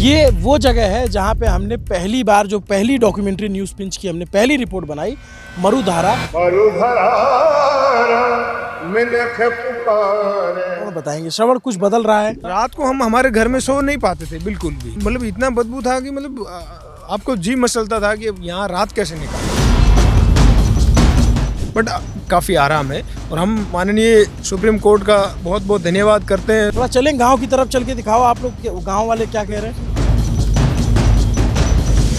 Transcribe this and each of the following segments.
ये वो जगह है जहाँ पे हमने पहली बार जो पहली डॉक्यूमेंट्री न्यूज़ पिंच की हमने पहली रिपोर्ट बनाई, मरुधारा। और बताएंगे श्रवण कुछ बदल रहा है। रात को हम हमारे घर में सो नहीं पाते थे बिल्कुल भी, मतलब इतना बदबू था कि मतलब आपको जी मचलता था कि यहाँ रात कैसे निकाले। बट काफ़ी आराम है और हम माननीय सुप्रीम कोर्ट का बहुत बहुत धन्यवाद करते हैं। थोड़ा चलें गांव की तरफ, चल के दिखाओ आप लोग गांव वाले क्या कह रहे हैं।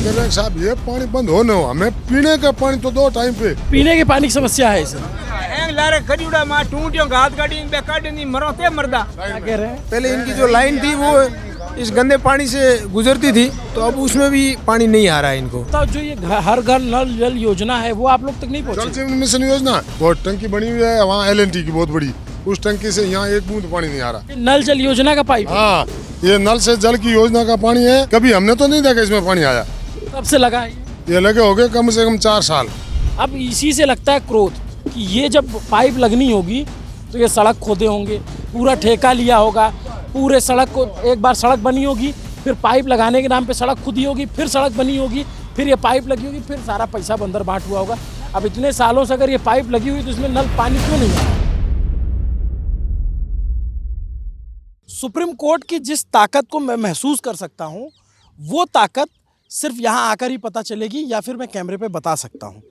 साहब ये पानी बंद हो न हो, हमें पीने का पानी तो दो टाइम पे। पीने के पानी की समस्या है इसे। क्या कह रहे हैं? पहले इनकी जो लाइन थी वो इस गंदे पानी से गुजरती थी, तो अब उसमें भी पानी नहीं आ रहा है इनको। तो जो ये हर घर नल जल योजना है वो आप लोग तक नहीं जल पहुंची। जीवन मिशन योजना बहुत टंकी बनी हुई है वहाँ LNT की बहुत बड़ी, उस टंकी से यहाँ एक बूंद पानी नहीं आ रहा। नल जल योजना का पाइप हाँ, ये नल से जल की योजना का पानी है, कभी हमने तो नहीं देखा इसमें पानी आया। कब से लगा है ये लगे हो गए कम से कम 4 साल। अब इसी से लगता है क्रोध कि ये जब पाइप लगनी होगी तो ये सड़क खोदे होंगे, पूरा ठेका लिया होगा, पूरे सड़क को एक बार सड़क बनी होगी, फिर पाइप लगाने के नाम पे सड़क खुदी होगी, फिर सड़क बनी होगी, फिर ये पाइप लगी होगी, फिर सारा पैसा बंदर बांट हुआ होगा। अब इतने सालों से अगर ये पाइप लगी हुई तो इसमें नल पानी क्यों नहीं आ रहा? सुप्रीम कोर्ट की जिस ताकत को मैं महसूस कर सकता हूँ वो ताकत सिर्फ यहाँ आकर ही पता चलेगी या फिर मैं कैमरे पे बता सकता हूँ।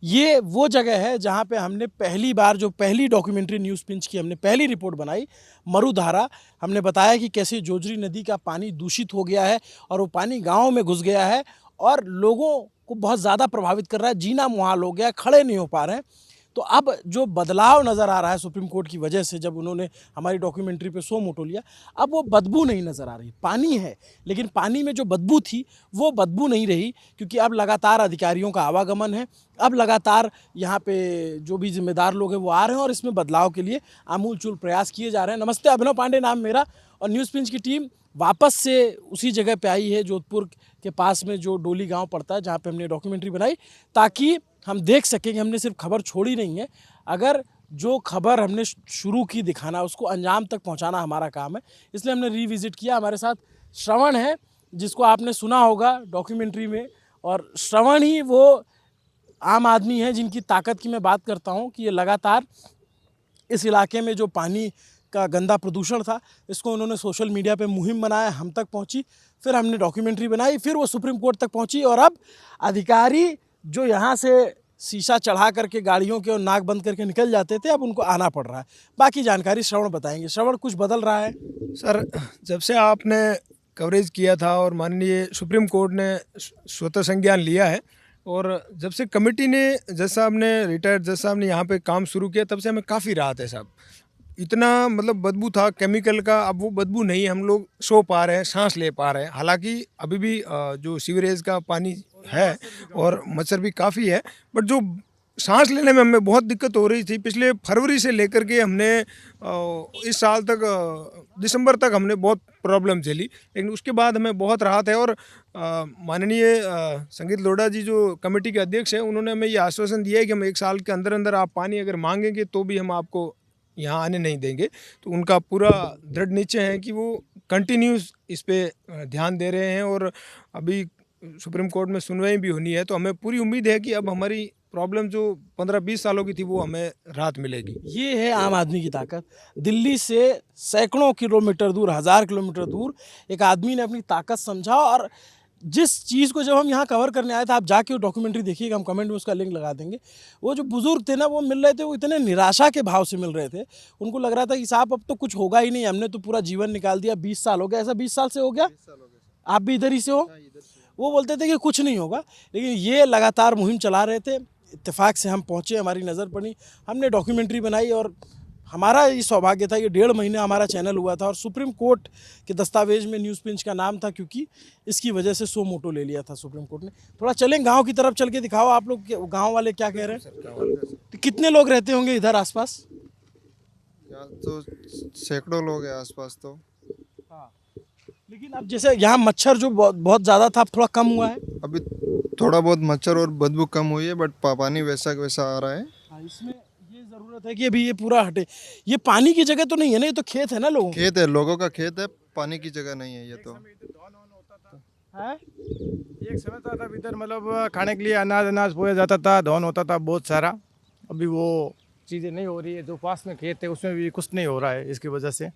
ये वो जगह है जहाँ पे हमने पहली बार जो पहली डॉक्यूमेंट्री न्यूज़ पिंच की हमने पहली रिपोर्ट बनाई, मरुधारा। हमने बताया कि कैसे जोजरी नदी का पानी दूषित हो गया है और वो पानी गाँव में घुस गया है और लोगों को बहुत ज़्यादा प्रभावित कर रहा है, जीना मुहाल हो गया, खड़े नहीं हो पा रहे हैं। तो अब जो बदलाव नज़र आ रहा है सुप्रीम कोर्ट की वजह से, जब उन्होंने हमारी डॉक्यूमेंट्री पे सो मोटो लिया, अब वो बदबू नहीं नज़र आ रही। पानी है लेकिन पानी में जो बदबू थी वो बदबू नहीं रही, क्योंकि अब लगातार अधिकारियों का आवागमन है, अब लगातार यहाँ पे जो भी जिम्मेदार लोग हैं वो आ रहे हैं और इसमें बदलाव के लिए आमूल चूल प्रयास किए जा रहे हैं। नमस्ते, अभिनव पांडे नाम मेरा और न्यूज़ पिंच की टीम वापस से उसी जगह पे आई है, जोधपुर के पास में जो डोली गांव पड़ता है, जहाँ पे हमने डॉक्यूमेंट्री बनाई ताकि हम देख सकें कि हमने सिर्फ खबर छोड़ी नहीं है। अगर जो खबर हमने शुरू की दिखाना, उसको अंजाम तक पहुंचाना हमारा काम है, इसलिए हमने रिविज़िट किया। हमारे साथ श्रवण है, जिसको आपने सुना होगा डॉक्यूमेंट्री में, और श्रवण ही वो आम आदमी है जिनकी ताकत की मैं बात करता हूँ कि ये लगातार इस इलाके में जो पानी का गंदा प्रदूषण था, इसको उन्होंने सोशल मीडिया पे मुहिम बनाया, हम तक पहुंची, फिर हमने डॉक्यूमेंट्री बनाई, फिर वो सुप्रीम कोर्ट तक पहुंची और अब अधिकारी जो यहाँ से शीशा चढ़ा करके गाड़ियों के और नाक बंद करके निकल जाते थे, अब उनको आना पड़ रहा है। बाकी जानकारी श्रवण बताएंगे। श्रवण कुछ बदल रहा है। सर, जब से आपने कवरेज किया था और माननीय सुप्रीम कोर्ट ने स्वतः संज्ञान लिया है और जब से कमेटी ने जज साहब ने रिटायर्ड जज साहब ने यहाँ पे काम शुरू किया, तब से हमें काफ़ी राहत है साहब। इतना मतलब बदबू था केमिकल का, अब वो बदबू नहीं, हम लोग सो पा रहे हैं, सांस ले पा रहे हैं। हालांकि अभी भी जो सीवरेज का पानी है और मच्छर भी काफ़ी है, बट जो सांस लेने में हमें बहुत दिक्कत हो रही थी पिछले फरवरी से लेकर के, हमने इस साल तक दिसंबर तक हमने बहुत प्रॉब्लम झेली, लेकिन उसके बाद हमें बहुत राहत है। और माननीय संगीत लोढ़ा जी जो कमेटी के अध्यक्ष हैं, उन्होंने हमें ये आश्वासन दिया है कि हम 1 साल के अंदर अंदर आप पानी अगर मांगेंगे तो भी हम आपको यहाँ आने नहीं देंगे। तो उनका पूरा दृढ़ निश्चय है कि वो कंटिन्यूस इस पे ध्यान दे रहे हैं और अभी सुप्रीम कोर्ट में सुनवाई भी होनी है, तो हमें पूरी उम्मीद है कि अब हमारी प्रॉब्लम जो 15-20 सालों की थी वो हमें राहत मिलेगी। ये है आम आदमी की ताकत। दिल्ली से सैकड़ों किलोमीटर दूर, 1000 किलोमीटर दूर एक आदमी ने अपनी ताकत समझा और जिस चीज़ को जब हम यहाँ कवर करने आए थे, आप जाके वो डॉक्यूमेंट्री देखिएगा, हम कमेंट में उसका लिंक लगा देंगे। वो जो बुजुर्ग थे ना, वो मिल रहे थे, वो इतने निराशा के भाव से मिल रहे थे। उनको लग रहा था कि साहब अब तो कुछ होगा ही नहीं, हमने तो पूरा जीवन निकाल दिया, 20 साल हो गया। ऐसा 20 साल से हो गया? आप भी इधर ही से हो? वो बोलते थे कि कुछ नहीं होगा, लेकिन ये लगातार मुहिम चला रहे थे। इत्तेफाक से हम पहुँचे, हमारी नज़र पड़ी, हमने डॉक्यूमेंट्री बनाई और हमारा ये सौभाग्य था, ये 1.5 महीने हमारा चैनल हुआ था और सुप्रीम कोर्ट के दस्तावेज में न्यूज़ पिंच का नाम था, क्योंकि इसकी वजह से सो मोटो ले लिया था सुप्रीम कोर्ट ने। थोड़ा चलें गांव की तरफ, चल के दिखाओ आप लोग गांव वाले क्या कह रहे हैं। तो कितने लोग रहते होंगे इधर आसपास? तो सैकड़ों लोग हैं आसपास तो। हाँ, लेकिन अब जैसे यहाँ मच्छर जो बहुत ज़्यादा था, अब थोड़ा कम हुआ है। अभी थोड़ा बहुत मच्छर और बदबू कम हुई है, बट पानी वैसा वैसा आ रहा है। इसमें ये ज़रूरत है कि अभी ये पूरा हटे। ये पानी की जगह तो नहीं है ना, ये तो खेत है ना, लोगों खेत है, लोगों का खेत है, पानी की जगह नहीं है ये तो। हैं? एक समय था तब इधर मतलब खाने के लिए अनाज अनाज बोया जाता था, धान होता था बहुत सारा। अभी वो चीज़ें नहीं हो रही है, जो पास में खेत है उसमें भी कुछ नहीं हो रहा है इसकी वजह से।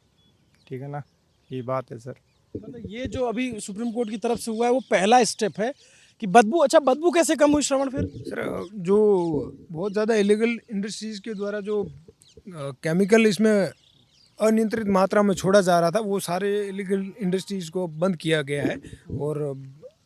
ठीक है ना, ये बात है सर। मतलब ये जो अभी सुप्रीम कोर्ट की तरफ से हुआ है वो पहला स्टेप है कि बदबू, अच्छा बदबू कैसे कम हुई श्रवण फिर? सर जो बहुत ज़्यादा इलीगल इंडस्ट्रीज़ के द्वारा जो केमिकल इसमें अनियंत्रित मात्रा में छोड़ा जा रहा था, वो सारे इलीगल इंडस्ट्रीज़ को बंद किया गया है और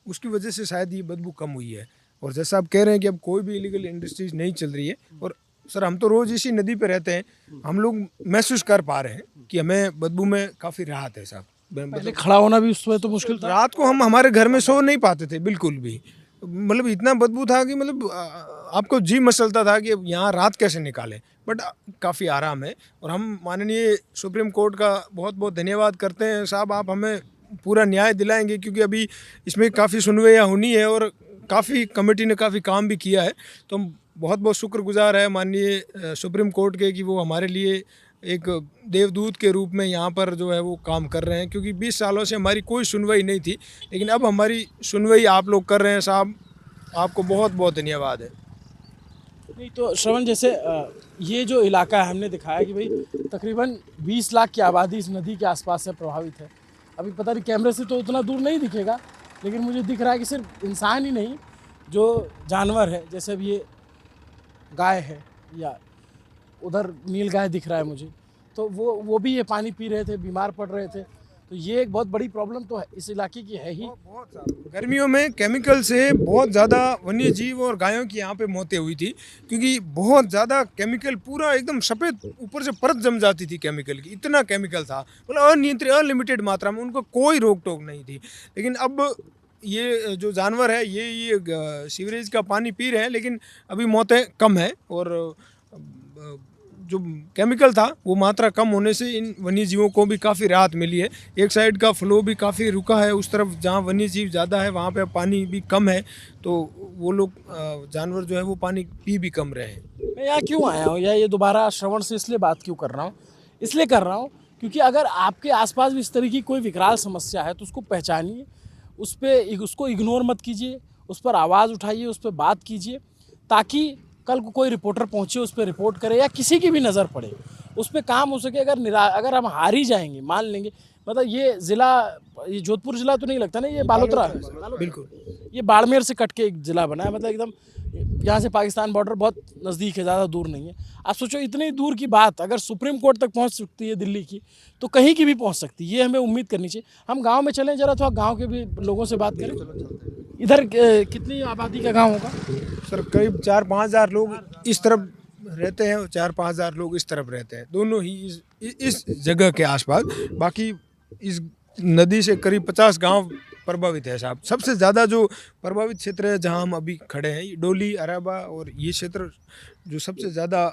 उसकी वजह से शायद ये बदबू कम हुई है। और जैसा आप कह रहे हैं कि अब कोई भी इलीगल इंडस्ट्रीज़ नहीं चल रही है, और सर हम तो रोज़ इसी नदी पे रहते हैं, हम लोग महसूस कर पा रहे हैं कि हमें बदबू में काफ़ी राहत है साहब। पहले खड़ा होना भी उस समय तो मुश्किल था। रात को हम हमारे घर में सो नहीं पाते थे बिल्कुल भी, मतलब इतना बदबू था कि मतलब आपको जी मचलता था कि अब यहाँ रात कैसे निकालें। बट काफ़ी आराम है और हम माननीय सुप्रीम कोर्ट का बहुत बहुत धन्यवाद करते हैं साहब। आप हमें पूरा न्याय दिलाएंगे क्योंकि अभी इसमें काफ़ी सुनवाइयाँ होनी है और काफ़ी कमेटी ने काफ़ी काम भी किया है, तो हम बहुत बहुत शुक्रगुजार है माननीय सुप्रीम कोर्ट के कि वो हमारे लिए एक देवदूत के रूप में यहाँ पर जो है वो काम कर रहे हैं। क्योंकि 20 सालों से हमारी कोई सुनवाई नहीं थी, लेकिन अब हमारी सुनवाई आप लोग कर रहे हैं साहब, आपको बहुत बहुत धन्यवाद है। नहीं तो श्रवण, जैसे ये जो इलाका है हमने दिखाया कि भाई तकरीबन 20 लाख की आबादी इस नदी के आसपास से प्रभावित है। अभी पता नहीं कैमरे से तो उतना दूर नहीं दिखेगा, लेकिन मुझे दिख रहा है कि सिर्फ इंसान ही नहीं, जो जानवर है, जैसे अब ये गाय है या उधर नील गाय दिख रहा है मुझे, तो वो भी ये पानी पी रहे थे, बीमार पड़ रहे थे। तो ये एक बहुत बड़ी प्रॉब्लम तो है इस इलाके की है ही। गर्मियों में केमिकल से बहुत ज़्यादा वन्य जीव और गायों की यहाँ पे मौतें हुई थी, क्योंकि बहुत ज़्यादा केमिकल, पूरा एकदम सफ़ेद ऊपर से परत जम जाती थी केमिकल की, इतना केमिकल था, मतलब अनियंत्रित अनलिमिटेड मात्रा में, उनको कोई रोक टोक नहीं थी। लेकिन अब ये जो जानवर है ये सीवरेज का पानी पी रहे हैं, लेकिन अभी मौतें कम है और जो केमिकल था वो मात्रा कम होने से इन वन्य जीवों को भी काफ़ी राहत मिली है। एक साइड का फ्लो भी काफ़ी रुका है, उस तरफ जहाँ वन्य जीव ज़्यादा है वहाँ पे पानी भी कम है, तो वो लोग जानवर जो है वो पानी पी भी कम रहे हैं। मैं यहाँ क्यों आया हूँ या ये दोबारा श्रवण से इसलिए बात क्यों कर रहा हूँ? इसलिए कर रहा हूँ क्योंकि अगर आपके आसपास भी इस तरह की कोई विकराल समस्या है तो उसको पहचानिए, उसको इग्नोर मत कीजिए, उस पर आवाज़ उठाइए, उस पर बात कीजिए, ताकि कल को कोई रिपोर्टर पहुंचे, उस पर रिपोर्ट करे या किसी की भी नज़र पड़े, उस पर काम हो सके। अगर हम हार ही जाएंगे, मान लेंगे, मतलब ये ज़िला, ये जोधपुर ज़िला तो नहीं लगता ना, ये बालोतरा है, बिल्कुल ये बाड़मेर से कट के एक ज़िला बना है, मतलब एकदम यहाँ से पाकिस्तान बॉर्डर बहुत नज़दीक है, ज़्यादा दूर नहीं है। आप सोचो इतनी दूर की बात अगर सुप्रीम कोर्ट तक पहुँच सकती है दिल्ली की, तो कहीं की भी पहुँच सकती है, ये हमें उम्मीद करनी चाहिए। हम गाँव में चलें जरा, थोड़ा गाँव के भी लोगों से बात करें। इधर कितनी आबादी का गाँव होगा? सर करीब 4-5 हज़ार लोग इस तरफ रहते हैं और 4-5 हज़ार लोग इस तरफ रहते हैं, दोनों ही इस जगह के आसपास। बाकी इस नदी से करीब 50 गांव प्रभावित है साहब। सबसे ज़्यादा जो प्रभावित क्षेत्र है जहां हम अभी खड़े हैं, ये डोली, अराबा और ये क्षेत्र जो सबसे ज़्यादा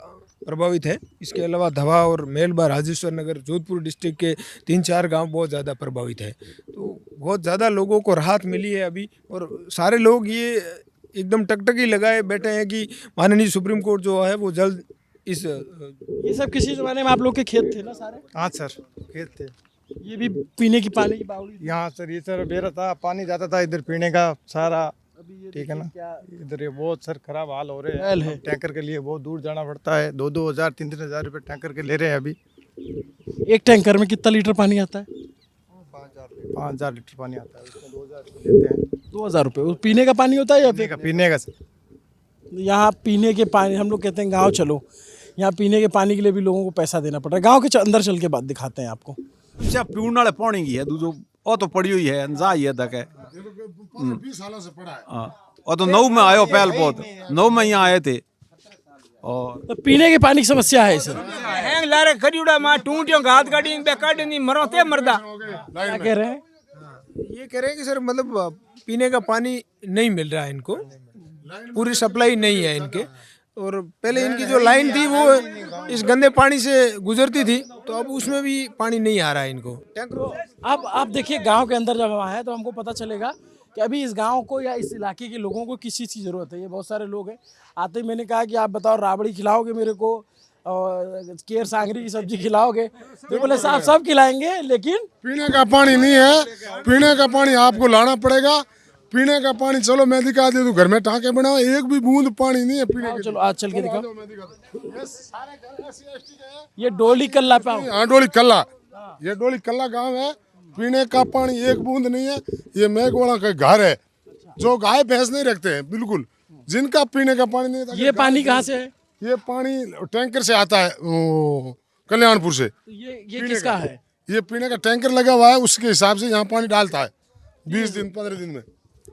प्रभावित है। इसके अलावा धवा और मेलबा, राजेश्वर नगर, जोधपुर डिस्ट्रिक्ट के 3-4 गांव बहुत ज़्यादा प्रभावित है। तो बहुत ज़्यादा लोगों को राहत मिली है अभी, और सारे लोग ये एकदम टकटकी लगाए बैठे हैं कि माननीय सुप्रीम कोर्ट जो है वो जल्द इस ये सब किसी ज़माने में आप लोग के खेत थे ना सारे? हाँ सर, खेत थे ये भी पीने की पानी की बावड़ी थी। यहाँ सर, ये सर बेरा था, पानी जाता था इधर पीने का सारा। अभी ये ठीक है ना, क्या इधर ये बहुत सर खराब हाल हो रहे हाल है। हैं। टैंकर के लिए बहुत दूर जाना पड़ता है, 2-2 हज़ार 3-3 हज़ार रुपये टैंकर के ले रहे हैं अभी। एक टैंकर में कितना लीटर पानी आता है? 5,000 लीटर पानी आता है, उसमें 2,000 रुपये लेते हैं। 2000 रुपये। वो पीने का पानी होता है या फिर पीने का सर। यहाँ पीने के पानी, हम लोग कहते हैं गांव चलो, यहाँ पीने के पानी के लिए भी लोगों को पैसा देना पड़ रहा है। गांव के अंदर चल के बात दिखाते हैं आपको। अच्छा पीने वाले पानी की है दूधो, वो तो पड़ी हुई है, अंजा ही है तक है। 20 सालों से पड़ा है। हाँ, और तो 9 में आयो पहल बहुत, 9 में यहाँ आए थे। और तो पीने के पानी की समस्या है सर। हैंग लारे खरीड़ा मा टूटियों घात गाड़ी बे काट नहीं मरोते मरदा। क्या कह रहे हैं? ये कह रहे हैं कि सर मतलब पीने का पानी नहीं मिल रहा है इनको, पूरी सप्लाई नहीं है इनके। और पहले इनकी जो लाइन थी वो इस गंदे पानी से गुजरती थी, तो अब उसमें भी पानी नहीं आ रहा है इनको। अब आप देखिए गांव के अंदर जब हम आए तो हमको पता चलेगा कि अभी इस गांव को या इस इलाके के लोगों को किस चीज़ की ज़रूरत है। ये बहुत सारे लोग हैं, आते ही मैंने कहा कि आप बताओ राबड़ी खिलाओगे मेरे को, और केर सांगरी की सब्जी खिलाओगे, तो बोले साहब सब खिलाएंगे लेकिन पीने का पानी नहीं है, पीने का पानी आपको लाना पड़ेगा। पीने का पानी चलो मैं दिखा दे दूं, घर में टाँके बनाओ, एक भी बूंद पानी नहीं है पीने के। चलो आज चल के दिखाओ। मैं दिखा दूं। ये सारे घर SC ST के हैं। ये डोली कल्ला पे आओ। हाँ, डोली कल्ला, ये डोली कल्ला गांव है। पीने का पानी एक बूंद नहीं है। ये मेघवाड़ा का घर है, जो गाय भैंस नहीं रखते हैं बिल्कुल, जिनका पीने का पानी नहीं है। ये पानी कहाँ से है? ये पानी टैंकर से आता है कल्याणपुर से। तो ये किसका है? ये पीने का टैंकर लगा हुआ है, उसके हिसाब से यहाँ पानी डालता है 20 दिन 15 दिन में।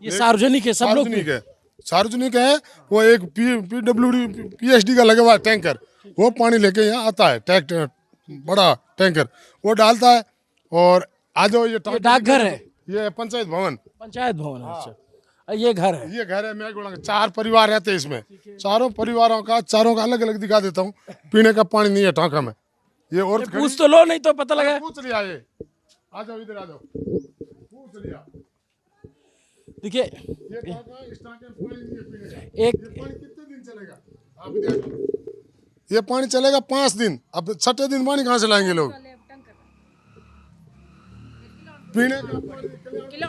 ये सार्वजनिक है, सब लोग सार्वजनिक है, सार्वजनिक है। वो एक PWD PSD का लगा हुआ है टैंकर, वो पानी लेके यहाँ आता है, ट्रैक्टर बड़ा टैंकर वो डालता है। और आ जाओ, ये डाकघर है, ये पंचायत भवन, पंचायत भवन है। अच्छा, ये घर है। ये घर है मेघवाड़ा का। 4 परिवार रहते हैं इसमें, चारों परिवारों का अलग अलग दिखा देता हूँ। पीने का पानी नहीं है टाँका में। ये और पूछ तो लो, नहीं तो पता लगा। पूछ लिया, ये आ जाओ, इधर आ जाओ, पूछ लिया। देखिए ये टाँका, इस टाँके में पानी नहीं है पीने का। एक ये पानी कितने दिन चलेगा आप ही ध्यान दो। ये पानी चलेगा 5 दिन। अब 6ठे दिन पानी कहाँ से लाएंगे लोग? पीने का पानी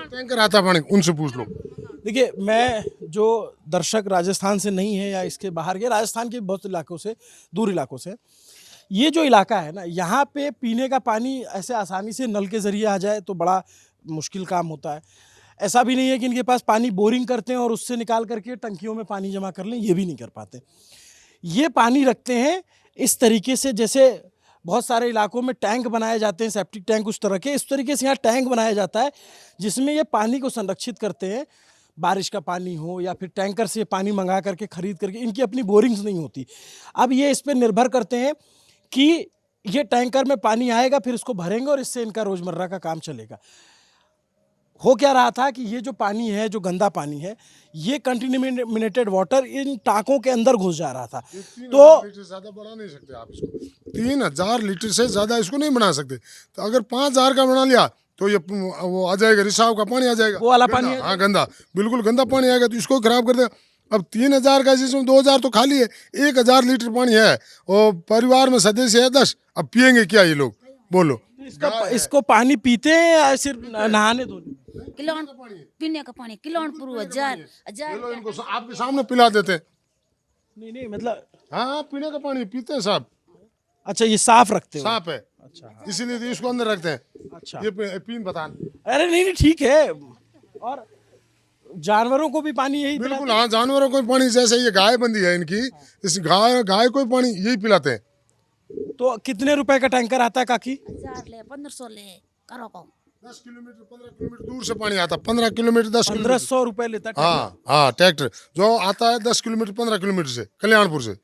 टैंकर आता पानी, उनसे पूछ लो। देखिए, मैं जो दर्शक राजस्थान से नहीं है या इसके बाहर के, राजस्थान के बहुत इलाकों से, दूर इलाकों से, ये जो इलाका है ना, यहाँ पे पीने का पानी ऐसे आसानी से नल के ज़रिए आ जाए तो बड़ा मुश्किल काम होता है। ऐसा भी नहीं है कि इनके पास पानी बोरिंग करते हैं और उससे निकाल करके टंकियों में पानी जमा कर लें, ये भी नहीं कर पाते। ये पानी रखते हैं इस तरीके से, जैसे बहुत सारे इलाकों में टैंक बनाए जाते हैं, सेप्टिक टैंक उस तरह के, इस तरीके से यहाँ टैंक बनाया जाता है जिसमें ये पानी को संरक्षित करते हैं। बारिश का पानी हो या फिर टैंकर से पानी मंगा करके खरीद करके, इनकी अपनी बोरिंग्स नहीं होती। अब ये इस पर निर्भर करते हैं कि ये टैंकर में पानी आएगा, फिर इसको भरेंगे और इससे इनका रोज़मर्रा का काम चलेगा। हो क्या रहा था कि ये जो पानी है, जो गंदा पानी है, ये कंटेमिनेटेड वाटर इन टाँकों के अंदर घुस जा रहा था। तो लीटर से ज़्यादा बढ़ा नहीं सकते आप इसको। 3000 लीटर से ज़्यादा इसको नहीं बना सकते। तो अगर 5000 का बना लिया तो ये वो आ जाएगा, रिसाव का पानी आ जाएगा, वो वाला पानी। हाँ, गंदा, बिल्कुल गंदा पानी आएगा तो इसको खराब कर देगा। अब 3000 का, जिसमें 2000 तो खाली है, 1000 लीटर पानी है और परिवार में सदस्य है 10। अब पियेंगे क्या ये लोग, बोलो? इसको पानी पीते हैं या सिर्फ नहाने धोने? किलोन पीने का पानी किलोनपुर 1000 चलो इनको आपके सामने पिला देते हैं। नहीं मतलब, हाँ, पीने का पानी पीते हैं साहब। अच्छा, ये साफ रखते हो? साफ है, अच्छा, इसीलिए तो इसको अंदर रखते हैं। अच्छा, ये पीन बता। अरे नहीं ठीक है। और जानवरों को भी पानी यही बिल्कुल, हाँ, जानवरों को भी पानी, जैसे ये गाय बंदी है इनकी, इस गाय को भी पानी यही पिलाते हैं। तो कितने रुपए का टैंकर आता है काकी? 1000 ले 1500 ले करो कौन 10 किलोमीटर 15 किलोमीटर दूर से पानी आता, 15 किलोमीटर 10 किलोमीटर। 1500 रुपए लेता है। हाँ हाँ, ट्रैक्टर जो आता है 10 किलोमीटर 15 किलोमीटर से, कल्याणपुर से।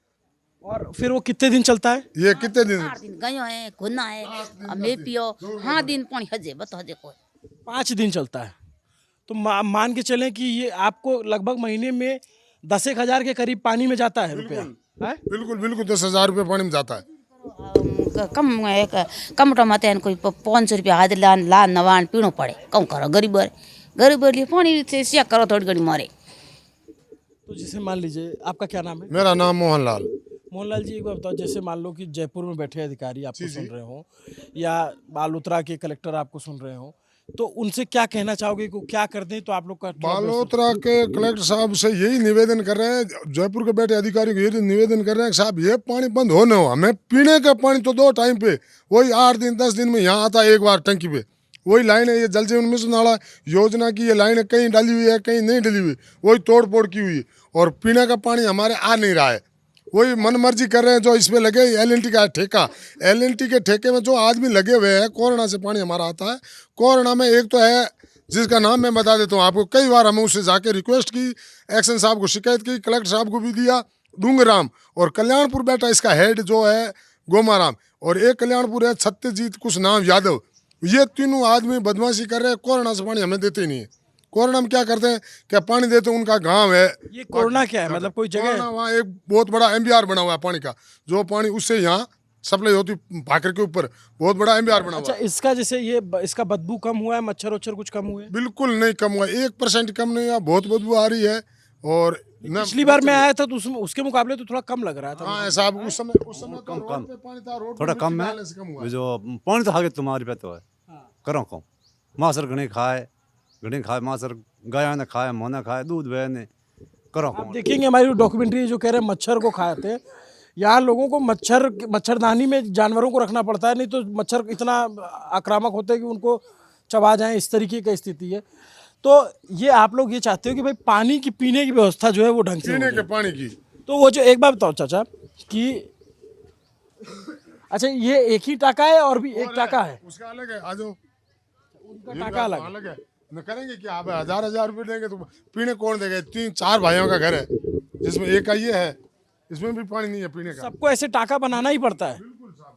और फिर वो कितने दिन चलता है? ये कितने दिन? 4 दिन गयो है घुना है हमें पियो हाँ दिन पानी हजे बता हजे कोई 5 दिन चलता है। तो मान के चलें कि ये आपको लगभग महीने में 10,000 के करीब पानी में जाता है रुपया। है? बिल्कुल बिल्कुल, 10,000 रुपये पानी में जाता है। कम टमाते कोई 500 रुपया हाथ ला नवान पीणो पड़े कम करो गरीब लिए पानी से चेक करो थोड़ी घड़ी मारे। तो जैसे मान लीजिए, आपका क्या नाम है? मेरा नाम मोहनलाल। मोहनलाल जी, एक बार बताओ, जैसे मान लो कि जयपुर में बैठे अधिकारी आपको सुन रहे हो या बालोतरा के कलेक्टर आपको सुन रहे हो, तो उनसे क्या कहना चाहोगे कि क्या कर दें तो आप लोग का? बालोतरा के कलेक्टर साहब से यही निवेदन कर रहे हैं, जयपुर के बैठे अधिकारी को यही निवेदन कर रहे हैं, साहब ये पानी बंद हो न हो, हमें पीने का पानी तो 2 टाइम पे, वही 8 दिन 10 दिन में यहाँ आता है एक बार टंकी पे। वही लाइन है, ये जल जीवन मिशन नाला योजना की ये लाइन है, कहीं डाली हुई है कहीं नहीं डली हुई, वही तोड़ फोड़ की हुई, और पीने का पानी हमारे आ नहीं रहा है। वही मन मर्जी कर रहे हैं जो इसमें लगे। LNT का ठेका, LNT के ठेके में जो आदमी लगे हुए हैं, कोरोना से पानी हमारा आता है। कोरोना में एक तो है जिसका नाम मैं बता देता हूँ आपको, कई बार हमें उससे जाके रिक्वेस्ट की, एक्शन साहब को शिकायत की, कलेक्टर साहब को भी दिया, डूंगराम, और कल्याणपुर बैठा इसका हेड जो है गोमाराम, और एक कल्याणपुर है सत्यजीत कुछ नाम यादव। ये तीनों आदमी बदमाशी कर रहे हैं, कोरोना से पानी हमें देते नहीं है। कोरोना में क्या करते हैं, क्या पानी देते हैं, उनका गांव है। ये कोरोना क्या है, मतलब कोई जगह? वहाँ एक बहुत बड़ा MBR बना हुआ है पानी का, जो पानी उससे यहाँ सप्लाई होती भाकर के ऊपर, बहुत बड़ा MBR बना हुआ अच्छा, है। इसका जैसे ये इसका बदबू कम हुआ है, मच्छर वच्छर कुछ कम हुए? बिल्कुल नहीं कम हुआ, 1% कम नहीं हुआ, बहुत बदबू आ रही है। और न पिछली बार मैं आया था तो उसके मुकाबले तो थोड़ा कम लग रहा था। हाँ साहब उस समय तो कम रोड पे पानी था, रोड पे थोड़ा मिट्टी कम है डालने से कम हुआ। जो पानी तो आगे तुम्हारी पे तो है करो कम मासर घने खाए मासर गाय ने खाए मोने खाए दूध वे ने करो आप देखेंगे हमारी डॉक्यूमेंट्री जो कह रहे हैं मच्छर को खाते हैं, यहाँ लोगों को मच्छरदानी में जानवरों को रखना पड़ता है, नहीं तो मच्छर इतना आक्रामक होते हैं कि उनको चबा जाएं, इस तरीके की स्थिति है। तो ये आप लोग ये चाहते हो कि भाई पानी की पीने की व्यवस्था जो है वो ढंग से हो पीने जाए। के पानी की तो वो जो एक बात बताओ चाचा कि अच्छा ये एक ही टाका है और भी एक टाका है, उसका अलग है। आ जाओ, उनका ये टाका तो अलग है। अलग है। न करेंगे क्या आप 1000 रुपये देंगे तो पीने कौन देगा? 3-4 भाइयों का घर है जिसमें एक का ये है, इसमें भी पानी नहीं है पीने का। सबको ऐसे टाका बनाना ही पड़ता है। बिल्कुल साहब,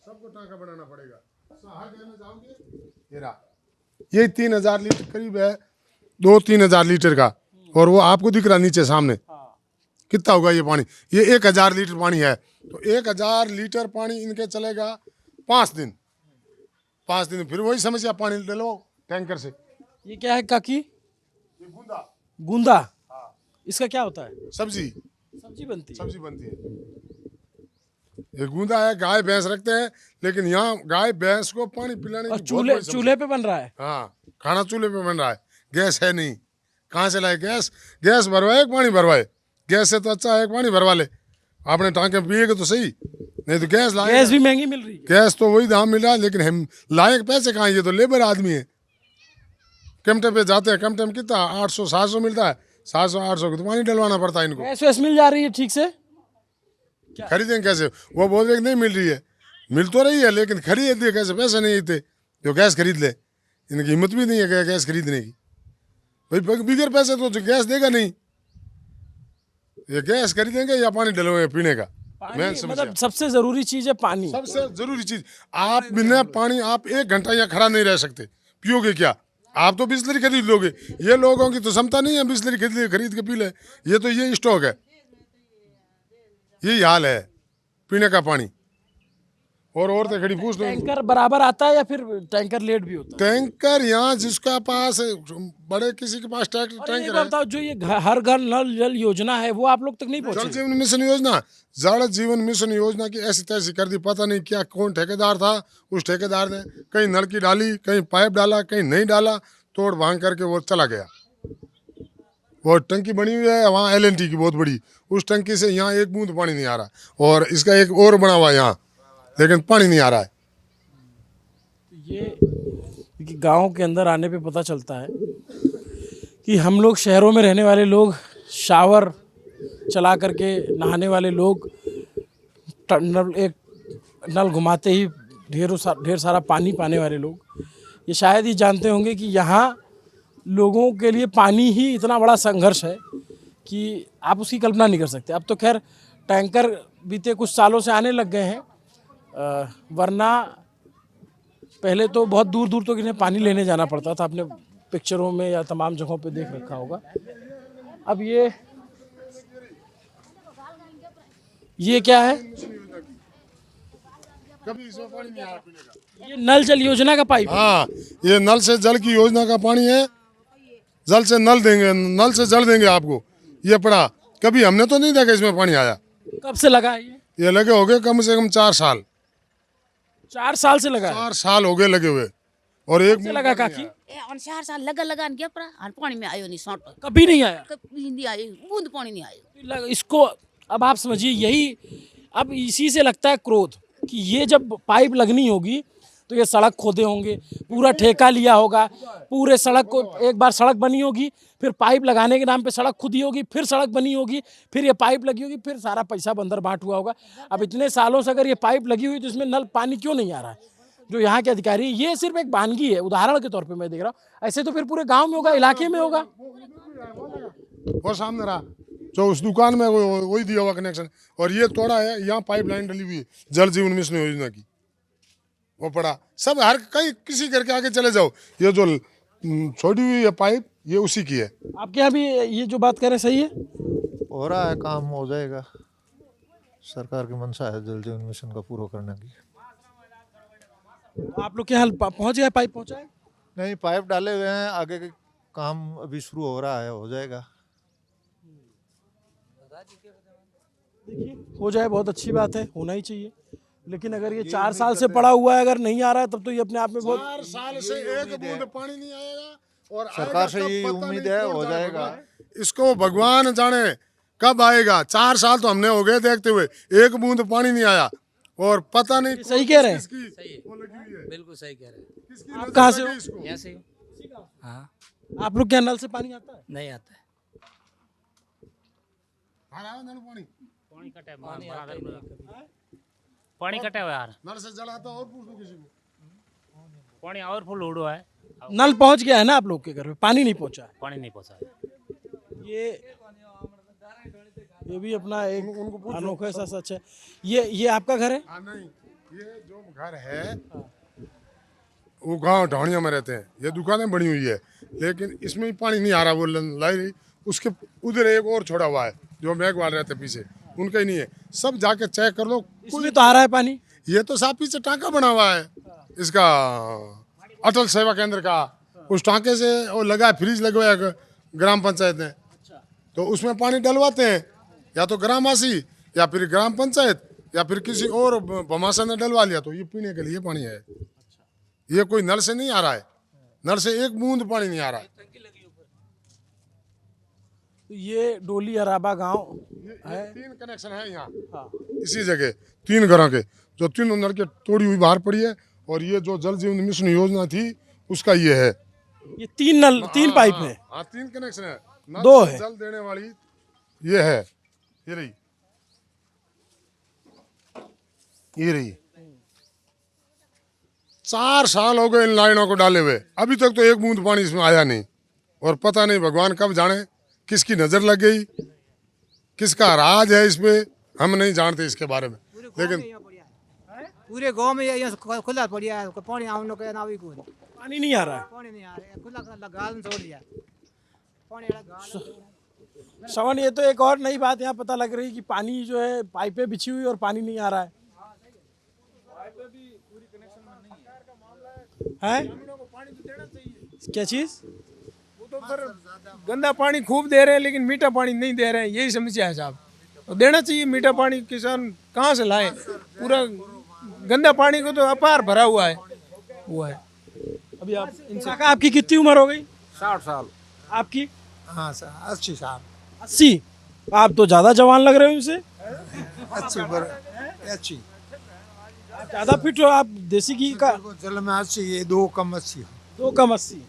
सबको टाका बनाना पड़ेगा। हर घर में जाओगे, ये रहा, ये 3000 लीटर करीब है, 2-3 हजार लीटर का। और वो आपको दिख रहा नीचे सामने कितना होगा ये पानी? ये 1000 लीटर पानी है। तो 1000 लीटर पानी इनके चलेगा 5 दिन। 5 दिन फिर वही समस्या, पानी ले लो टैंकर से। ये क्या है काकी? ये गूंदा गूंदा, इसका क्या होता है? सब्जी सब्जी बनती है। सब्जी बनती है। ये गूंदा है, गाय भैंस रखते हैं, लेकिन यहाँ गाय भैंस को पानी पिलाने और की बहुत चूल्हे बड़ी समस्या। चूल्हे पे बन रहा है। हाँ, खाना चूल्हे पे बन रहा है, गैस है नहीं। कहाँ से लाए गैस? गैस भरवाए पानी भरवाए, गैस से तो अच्छा है पानी भरवा ले, आपने टांके पिएगा तो सही, नहीं तो गैस लाए। गैस भी महंगी मिल रही है। गैस तो वही दाम मिल रहा है, लेकिन हम लायक पैसे कहाँ? ये तो लेबर आदमी है। कमटे पे जाते हैं, कमटे में कितना 800-700 मिलता है, 700-800 को तो पानी डलवाना पड़ता है इनको। गैस वैस मिल जा रही है ठीक से? खरीदेंगे कैसे? वो बोल रहे कि नहीं मिल रही है, मिल तो रही है लेकिन खरीदे कैसे? पैसे नहीं थे जो गैस खरीद ले, इनकी हिम्मत भी नहीं है गैस खरीदने की। भाई बिगर पैसे तो गैस देगा नहीं, ये गैस खरीदेंगे या पानी डलवाएंगे पीने का? मेन समस्या, मतलब सबसे जरूरी चीज है पानी। सबसे जरूरी चीज। आप बिना पानी आप 1 घंटा यहाँ खड़ा नहीं रह सकते। पियोगे क्या? आप तो बिस्लरी खरीद लोगे, ये लोगों की तो क्षमता नहीं है बिस्लरी खरीद के पी ले। ये तो ये स्टॉक है, यही हाल है पीने का पानी। और औरतें खड़ी पूछ लो। टैंकर बराबर आता है या फिर टैंकर लेट भी होता है? टैंकर यहाँ जिसका पास बड़े किसी के पास और एक टैंकर बात है। बताओ, जो ये हर घर नल जल योजना है वो आप लोग तक नहीं जल पहुंची? जीवन मिशन योजना, जल जीवन मिशन योजना की ऐसी तैसी कर दी, पता नहीं क्या कौन ठेकेदार था। उस ठेकेदार ने कहीं नलकी डाली, कहीं पाइप डाला, कहीं नहीं डाला, तोड़ भांग करके वो चला गया। वो टंकी बनी हुई है वहाँ LNT की बहुत बड़ी, उस टंकी से यहाँ एक बूंद पानी नहीं आ रहा। और इसका एक और बना हुआ है यहाँ, लेकिन पानी नहीं आ रहा है। ये कि गांव के अंदर आने पे पता चलता है कि हम लोग शहरों में रहने वाले लोग, शावर चला करके नहाने वाले लोग, एक नल घुमाते ही ढेर सारा पानी पाने वाले लोग, ये शायद ही जानते होंगे कि यहाँ लोगों के लिए पानी ही इतना बड़ा संघर्ष है कि आप उसकी कल्पना नहीं कर सकते। अब तो खैर टैंकर बीते कुछ सालों से आने लग गए हैं, वरना पहले तो बहुत दूर दूर तक इन्हें पानी लेने जाना पड़ता था। आपने पिक्चरों में या तमाम जगहों पे देख रखा होगा। अब ये क्या है? कभी इसमें पानी नहीं आया पीने का। ये नल जल योजना का पाइप। हाँ, ये नल से जल की योजना का पानी है। जल से नल देंगे, नल से जल देंगे आपको। ये पड़ा, कभी हमने तो नहीं देखा इसमें पानी आया। कब से लगा है ये लगे हो गए कम से कम 4 साल। 4 साल से लगा है। 4 साल हो गए लगे हुए। और एक से लगा काकी? 4 साल लगा गया पर पानी में आयो नहीं, सौट कभी नहीं आया। कभी नहीं आयो, बूंद पानी नहीं आयो। इसको अब आप समझिए, यही अब इसी से लगता है क्रोध कि ये जब पाइप लगनी होगी तो ये सड़क खोदे होंगे, पूरा ठेका लिया होगा, पूरे सड़क को, एक बार सड़क बनी होगी, फिर पाइप लगाने के नाम पे सड़क खुदी होगी, फिर सड़क बनी होगी, फिर ये पाइप लगी होगी, फिर सारा पैसा बंदर बांट हुआ होगा। अब इतने सालों से अगर ये पाइप लगी हुई तो इसमें नल पानी क्यों नहीं आ रहा है? जो यहाँ के अधिकारी, ये सिर्फ एक वानगी है, उदाहरण के तौर पे मैं देख रहा हूँ। ऐसे तो फिर पूरे गांव में होगा, इलाके में होगा। और सामने रहा जो उस दुकान में वही दिया हुआ कनेक्शन, और ये तोड़ा है, यहाँ पाइप लाइन डली हुई है जल जीवन मिशन योजना की, वो पड़ा सब। हर कहीं किसी घर के आगे चले जाओ, ये जो छोड़ी हुई है पाइप, ये उसी की है। आपके यहाँ भी ये जो बात कर रहे हैं सही है? हो रहा है, काम हो जाएगा। सरकार की मंशा है जल जीवन मिशन का पूरा करने की। आप लोग के यहाँ पहुँच गया, पाइप पहुँचा है? नहीं, पाइप डाले हुए हैं, आगे के काम अभी शुरू हो रहा है, हो जाएगा। देखिए हो जाए बहुत अच्छी बात है, होना ही चाहिए, लेकिन अगर ये 4 साल से पड़ा हुआ है, अगर नहीं आ रहा है तब तो ये अपने आप में बहुत 4 साल से एक बूंद पानी नहीं आएगा और सरकार से आएगा यही तब पता उम्मीद नहीं है, कौन हो जाएगा। इसको भगवान जाने कब आएगा। 4 साल तो हमने हो गए देखते हुए, एक बूंद पानी नहीं आया और पता नहीं ये सही कह रहे हैं। किसकी वो लगी हुई है। बिल्कुल सही कह रहे हैं। किसकी आप नजर कहाँ से लगी हो? इसको? यहाँ से हाँ आप लोग क्या नल से पानी आता है? नहीं आता है। हाँ, आया नल पानी पानी कटा हुआ यार, नल से जल आता और पूछ लो किसी को। पानी और फुल उड़ो है, नल पहुंच गया है ना आप लोग के घर में, पानी नहीं पहुंचा है। पानी नहीं पहुंचा है। ये भी अपना एक अनोखा सा सच है। ये आपका घर है? हाँ नहीं, ये जो घर है वो गांव ढाणिया में रहते हैं, ये दुकानें बनी हुई है, लेकिन इसमें भी पानी नहीं आ रहा। वो लाई रही उसके उधर एक और छोड़ा हुआ है जो मेघवाल रहते पीछे, उनका ही नहीं है। सब जाके चेक कर लो, इसमें तो आ रहा है पानी। ये तो साफ पीछे टांका बना हुआ है इसका, अटल सेवा केंद्र का। उस टांके से वो लगा है, फ्रिज लगवाया ग्राम पंचायत ने, तो उसमें पानी डलवाते हैं, या तो ग्रामवासी या फिर ग्राम पंचायत या फिर किसी और भमासा ने डलवा लिया, तो ये पीने के लिए पानी है। ये कोई नल से नहीं आ रहा है, नल से एक बूंद पानी नहीं आ रहा है। ये डोली अराबा गांव है। 3 कनेक्शन है यहाँ हाँ। इसी जगह, 3 घरों के, जो 3 नलके तोड़ी हुई बाहर पड़ी है, और ये जो जल जीवन मिशन योजना थी उसका ये है। ये 3 पाइप है। हाँ 3 कनेक्शन है, नल 2 से है। जल देने वाली ये है, ये रही, ये रही। 4 साल हो गए इन लाइनों को डाले हुए, अभी तक तो एक बूंद पानी इसमें आया नहीं। और पता नहीं भगवान कब जाने किसकी नजर लग गई, किसका राज है इस पे, हम नहीं जानते इसके बारे में। लेकिन पूरे गांव में ये खुला पड़िया है, पानी आने का ना भी कोई पानी नहीं आ रहा है। पानी नहीं आ रहा है, खुला गाल में छोड़ दिया पानी गाल। श्रवण, ये तो एक और नई बात यहाँ पता लग रही है कि पानी जो है पाइपें बिछी हुई और पानी नहीं आ रहा है। है क्या चीज? वो तो सर गंदा पानी खूब दे रहे हैं, लेकिन मीठा पानी नहीं दे रहे हैं, यही समस्या है साहब। तो देना चाहिए मीठा पानी, किसान कहाँ से लाए? पूरा गंदा पानी को तो अपार भरा हुआ है, वो है। अभी आप काका आपकी कितनी उम्र हो गई? 60 साल। आपकी? हाँ सर 80 साल। 80? आप तो ज्यादा जवान लग रहे हो इनसे। 80 ज्यादा फिट हो आप। देसी घी का जल में 80, ये 2 कम 80। 2 कम 80।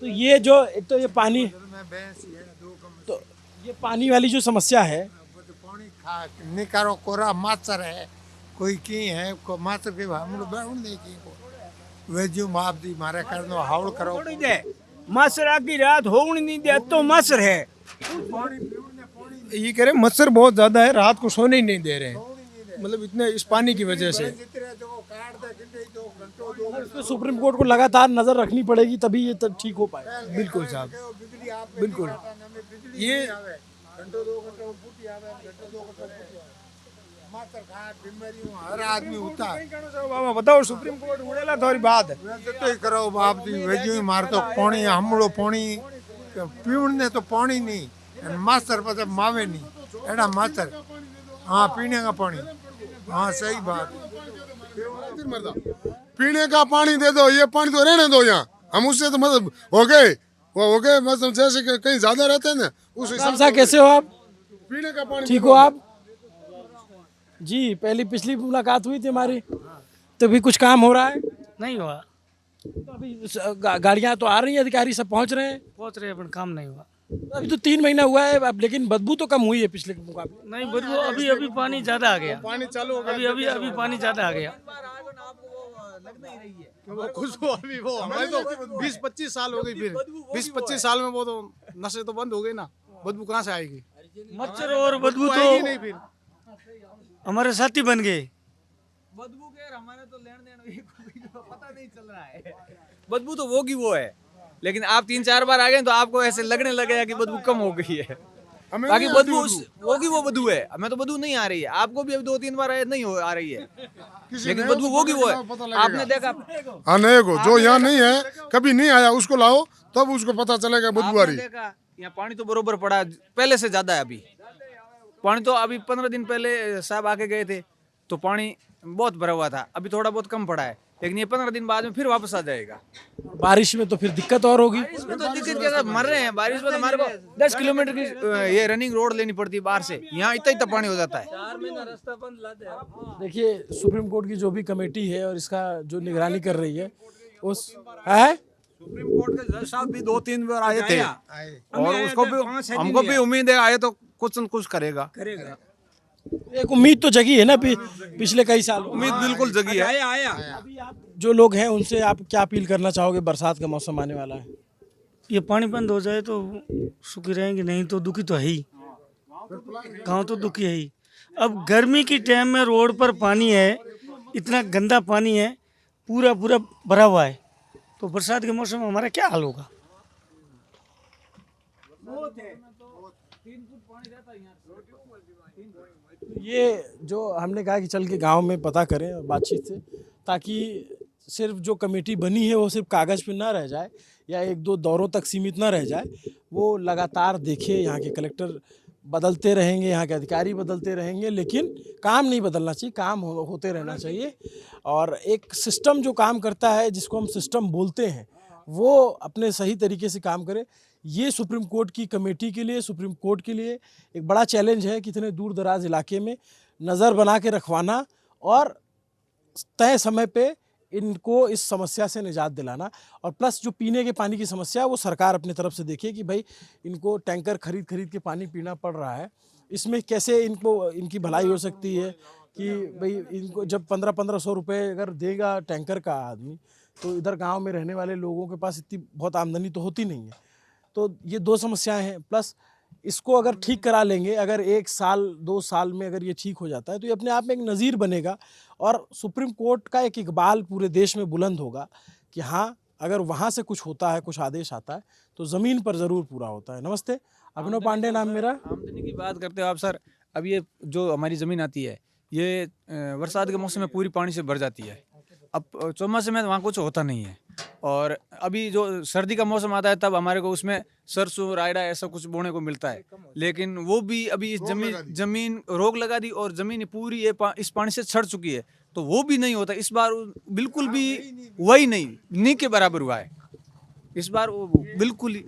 तो ये जो एक तो ये पानी, तो ये पानी वाली जो समस्या है, पानी खा निकारो कोरा माचर है, कोई की है को माचर के हम लोग बैठ नहीं की को वे जो माप दी मारे करनो हावल करो दे मच्छर की रात होने नहीं दे तो मच्छर है। ये कह रहे मच्छर बहुत ज्यादा है, रात को सोने ही नहीं दे रहे हैं, मतलब इतने इस पानी की वजह से। तो सुप्रीम कोर्ट को लगातार नजर रखनी पड़ेगी, तभी ये ठीक हो पाएगा। बिल्कुल साहब, बिल्कुल। ये हर आदमी होता है। बाबा बताओ, सुप्रीम कोर्ट उड़ेला थोड़ी बात है। तो ही करो बाप जी वेजी मार तो पानी हमड़ो पानी पीवने तो पानी नहीं मास्टर पता मावे नहीं एड़ा मास्टर। हाँ पीने का पानी, हाँ सही बात। पीने का पानी दे दो, ये पानी तो रहने दो यहाँ, हम उससे तो मतलब हो गए, वो हो गए, मतलब जैसे कि कहीं ज्यादा रहते हैं ना उस हिसाब से। कैसे हो आप? पीने का पानी ठीक हो आप जी? पिछली मुलाकात हुई थी हमारी, तो भी कुछ काम हो रहा है? नहीं हुआ, तो अभी गाड़ियां तो आ रही हैं, अधिकारी सब पहुंच रहे हैं, पहुंच रहे अपन काम नहीं हुआ। अभी तो 3 महीना हुआ है अब, लेकिन बदबू तो कम हुई है पिछले के मुकाबले। नहीं बदबू अभी पानी ज्यादा आ गया, पानी चालू हो गया, अभी पानी ज्यादा आ गया। खुश हो अभी वो हमारे तो 20-25 साल हो गई, फिर 20-25 साल में वो तो नशे तो बंद हो गए ना, बदबू कहाँ से आएगी? मच्छर और बदबू तो आएगी नहीं, फिर हमारे साथी बन गए। बदबू के हमारे तो लेन देन पता नहीं चल रहा है। बदबू तो वो की वो है, लेकिन आप 3-4 बार आ गए तो आपको ऐसे लगने लगेगा कि बदबू कम हो गई है। बाकी बदबू वो की वो बदबू है, हमें तो बदबू नहीं आ रही है। आपको भी अभी 2-3 बार नहीं आ रही है, लेकिन बदबू वो की वो है। आपने देखा? हाँ नहीं को जो यहाँ नहीं है, कभी नहीं आया, उसको लाओ तब उसको पता चलेगा बदबू आ रही। देखा यहाँ पानी तो बरोबर पड़ा, पहले से ज्यादा है अभी। पानी तो अभी 15 दिन पहले साहब आके गए थे तो पानी बहुत भरा हुआ था, अभी थोड़ा बहुत कम पड़ा है, लेकिन ये 15 दिन बाद में फिर वापस आ जाएगा। बारिश में तो फिर दिक्कत और होगी। इसमें तो दिक्कत क्या, मर रहे हैं बारिश में, तो हमारे को 10 किलोमीटर की ये रनिंग रोड लेनी पड़ती है बाहर से, यहाँ इतना इतना पानी हो जाता है। देखिए सुप्रीम कोर्ट की जो भी कमेटी है और इसका जो निगरानी कर रही है उस है सुप्रीम कोर्ट के जज साहब भी 2-3 बार आए थे और उसको भी हमको भी उम्मीद है आए तो कुछ न कुछ करेगा। एक उम्मीद तो जगी है ना पिछले कई साल उम्मीद बिल्कुल जगी है। अभी आप जो लोग हैं उनसे आप क्या अपील करना चाहोगे? बरसात का मौसम आने वाला है, ये पानी बंद हो जाए तो सुखी रहेंगे, नहीं तो दुखी तो है ही, गाँव तो दुखी है ही। अब गर्मी की टाइम में रोड पर पानी है, इतना गंदा पानी है, पूरा पूरा भरा हुआ है, तो बरसात के मौसम में हमारा क्या हाल होगा? ये जो हमने कहा कि चल के गांव में पता करें बातचीत से, ताकि सिर्फ जो कमेटी बनी है वो सिर्फ कागज़ पे ना रह जाए या 1-2 दौरों तक सीमित ना रह जाए, वो लगातार देखे। यहाँ के कलेक्टर बदलते रहेंगे, यहाँ के अधिकारी बदलते रहेंगे, लेकिन काम नहीं बदलना चाहिए, काम होते रहना चाहिए। और एक सिस्टम जो काम करता है, जिसको हम सिस्टम बोलते हैं, वो अपने सही तरीके से काम करे। ये सुप्रीम कोर्ट की कमेटी के लिए, सुप्रीम कोर्ट के लिए एक बड़ा चैलेंज है, कितने दूर दराज इलाके में नज़र बना के रखवाना और तय समय पे इनको इस समस्या से निजात दिलाना। और प्लस जो पीने के पानी की समस्या है वो सरकार अपनी तरफ से देखे कि भाई इनको टैंकर खरीद के पानी पीना पड़ रहा है, इसमें कैसे इनकी भलाई हो सकती है कि भाई इनको जब 1500 रुपये अगर देगा टैंकर का आदमी, तो इधर गांव में रहने वाले लोगों के पास इतनी बहुत आमदनी तो होती नहीं है। तो ये 2 समस्याएं हैं, प्लस इसको अगर ठीक करा लेंगे, अगर 1 साल 2 साल में अगर ये ठीक हो जाता है तो ये अपने आप में एक नज़ीर बनेगा और सुप्रीम कोर्ट का एक इकबाल पूरे देश में बुलंद होगा कि हाँ, अगर वहाँ से कुछ होता है, कुछ आदेश आता है तो ज़मीन पर ज़रूर पूरा होता है। नमस्ते, अभिनव पांडे नाम मेरा। आमदनी की बात करते हो आप सर, अब ये जो हमारी ज़मीन आती है ये बरसात के मौसम में पूरी पानी से भर जाती है। अब चौमासे में वहाँ कुछ होता नहीं है, और अभी जो सर्दी का मौसम आता है तब हमारे को उसमें सरसों रायडा ऐसा कुछ बोने को मिलता है, लेकिन वो भी अभी इस जमीन रोक लगा दी और ज़मीन पूरी इस पानी से छड़ चुकी है, तो वो भी नहीं होता। इस बार बिल्कुल भी वही नहीं के बराबर हुआ है इस बार, वो बिल्कुल ही।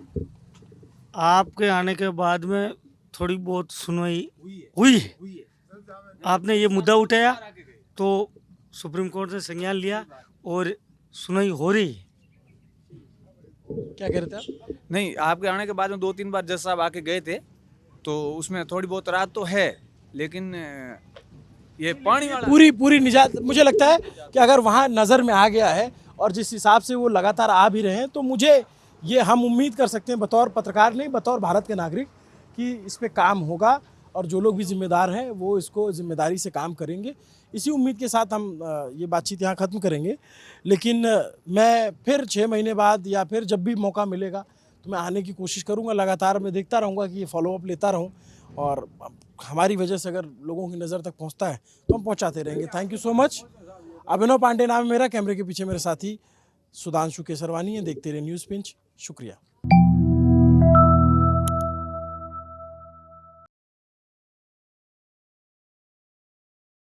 आपके आने के बाद में थोड़ी बहुत सुनवाई हुई है, आपने ये मुद्दा उठाया तो सुप्रीम कोर्ट ने संज्ञान लिया और सुनवाई हो रही है। क्या कह रहे थे आप? नहीं, आपके आने के बाद में 2-3 बार जज साहब आके गए थे तो उसमें थोड़ी बहुत राहत तो है, लेकिन ये पानी वाला पूरी निजात मुझे लगता है कि अगर वहाँ नज़र में आ गया है और जिस हिसाब से वो लगातार आ भी रहे हैं, तो मुझे ये हम उम्मीद कर सकते हैं बतौर पत्रकार नहीं, बतौर भारत के नागरिक, कि इस पे काम होगा और जो लोग भी जिम्मेदार हैं वो इसको जिम्मेदारी से काम करेंगे। इसी उम्मीद के साथ हम ये बातचीत यहाँ ख़त्म करेंगे, लेकिन मैं फिर 6 महीने बाद या फिर जब भी मौका मिलेगा तो मैं आने की कोशिश करूँगा। लगातार मैं देखता रहूँगा कि ये फॉलोअप लेता रहूँ, और हमारी वजह से अगर लोगों की नज़र तक पहुँचता है तो हम पहुँचाते रहेंगे। Thank you so much. Abhinav Pandey नाम है मेरा, कैमरे के पीछे मेरे साथी सुधांशु केसरवानी है। देखते रहिए न्यूज़ पिंच। शुक्रिया।